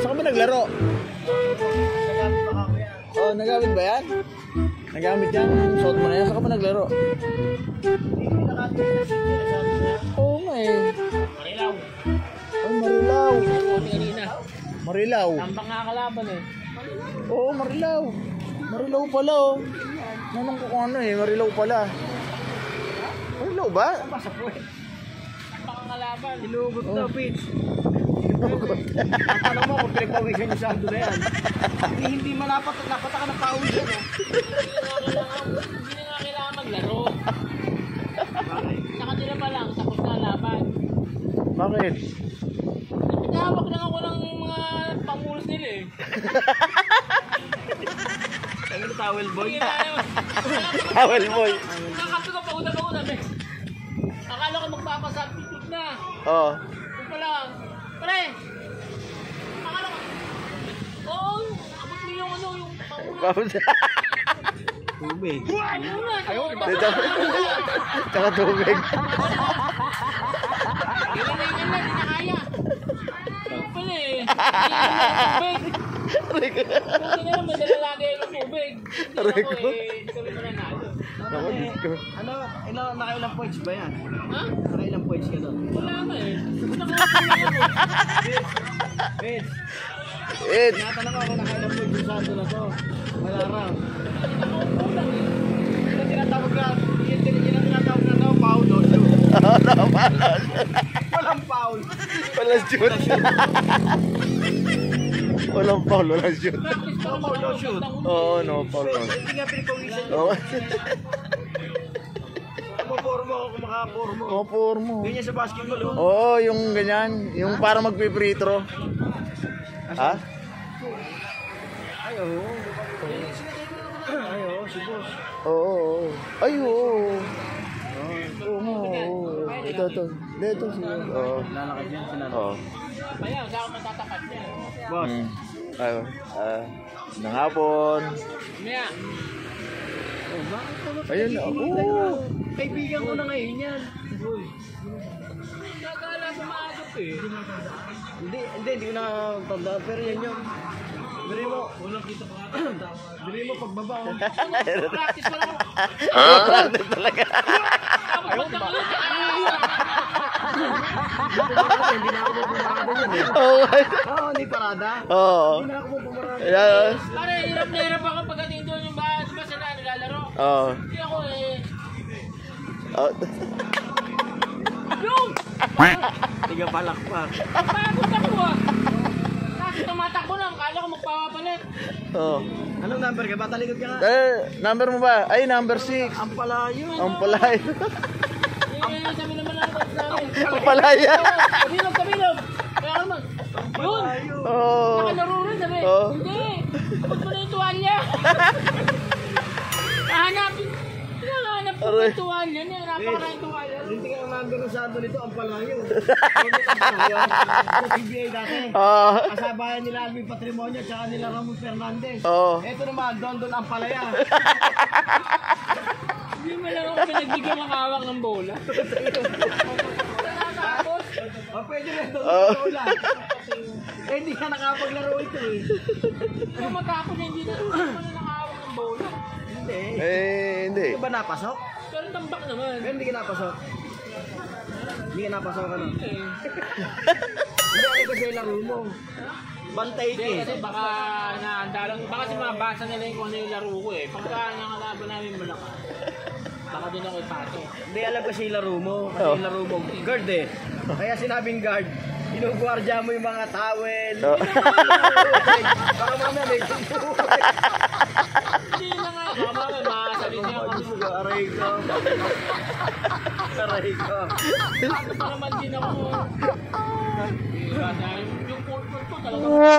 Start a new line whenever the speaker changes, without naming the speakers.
Saan ka ba naglaro? Oh, nagamit ba yan? Nagamit yan? Suot mo na yan? Saan ka ba naglaro? Oo nga eh.
Marilaw.
Ay, Marilaw.
Kanina.
Marilaw.
Tambak nga kalaban eh.
Oo, Marilaw. Marilaw pala oh. Nanong ko kung ano eh, Marilaw pala. Marilaw ba?
Tambak ang kalaban. Hinugot na, Pete. Ang tanong mo kung pinagpawisan yung sando na yan. Hindi malapat ka ng pauwi yan. Hindi nga kailangan maglaro. Sa kanila pa lang, tapos na laban.
Bakit?
Pinahawak lang ako ng mga pangulos nila eh. Ano towel boy?
Towel boy.
Nakakampi ko pauna-pauna. Akala ko magpapasubstitute na.
Oo.
Kung pala, pre! Akala ko, oo, abot mo yung ano, yung pangulos. Tubig. Ayaw nga.
Dito. Tsaka tubig.
Ilan na yun na, hindi na kaya. Ayaw pala eh. Tubig. Kung hindi na madala lagi yung tubig. Hindi ako eh, hindi kami mananalo.
Ano, nakailang points ba yan?
Ha?
Nakailang points ka doon?
Wala ka eh.
Pete,
Ed.
tinatanong ako nakailang points yung sando na to. Wala raw. Yung tinatawag na daw, foul o shoot. Walang foul.
Walang shoot. Walang foul, walang shoot.
No foul, no shoot.
Oo, no foul.
Hindi nga pinagpawisan yun.
Oo.
Kumapormo ako, kumakapormo.
Kupur mo.
Ganyan sa basketball, oh.
Oo, yung ganyan. Yung para magpi-free throw. Ha?
Ay, oo. Ay, oo, si boss.
Oo. Ay, oo. Oo nga, oo. Ito. Dito siya. Oo.
Lalakad yan, sinalo.
Oo.
Kaya, saan ako matatapat niya?
Boss.
Ng hapon.
Maya.
Oh, bakit ka ba?
Ayun na. Oo.
Kaibigan ko na ngayon yan.
Nagala sa maagap eh.
Hindi ko na tandaan. Pero yan yun. Bili mo. Bili mo pagbaba. Oh.
Practice ko lang ako.
Practice talaga.
Tapos pagtang ulit.
Hindi na ako pumarada yan eh.
Oo.
Oo, hindi parada.
Oo.
Hindi na ako pumarada.
Ayan.
Pare, hirap na hirap ako pagdating doon yung ba sila nilalaro.
Oo.
Hindi ako eh.
Oh.
Yung!
Tiga palakpak.
Pagod ako ah. Kasi tumatakbo lang, kala ko magpapapalit.
Oo.
Anong number ka ba? Talikod ka nga.
Number mo ba? Ay, number 6.
Ang palayo.
Ang palay.
Eh, sabi naman lang coach namin.
Ang palaya.
Kabilog. Kaya ka naman. Yun!
Oo.
Nakalaro rin sabi.
Oo.
Hindi! Abot mo na yung tuwalya. Hahanapin. Hinahanap ko yung tuwalya. Napakara yung tuwalya.
Hindi ka ang number ng sando nito. Ang palayo. Sa CBA dati.
Oo.
Kasabayan nila Alvin Patrimonio at saka nila Ramon Fernandez.
Oo.
Ito naman, doon ang palaya.
Hindi mo lang ako pinagbigyan ng hawak ng bola. Tapos,
Pwede rin doon lang. Hindi ka nakapaglaro ito eh.
kung magkapon hindi na nakahawak ng bola.
Hindi.
Hindi.
Hindi ba napasok?
Pero tambak naman.
Pero hindi ka napasok. Hindi ka napasok ano?
Eh.
Hindi ako kasi laro mo. Bantay ka
Hindi,
eh.
kasi baka naandalang, baka si mabasa nila yung kung ano yung laro ko eh. Pagka nakalaban namin malaka, baka din ako ipato.
Hindi alam kasi yung laro mo. Kasi yung laro mo. Guard eh. Kaya sinabing guard. Ginuguardya mo yung mga towel. Baka mamaya may kumpuhay.
Hindi na nga, baka mamaya masabi niya ako.
Aray ko. Aray ko.
Pato pa naman din ako. Yung court ko talaga.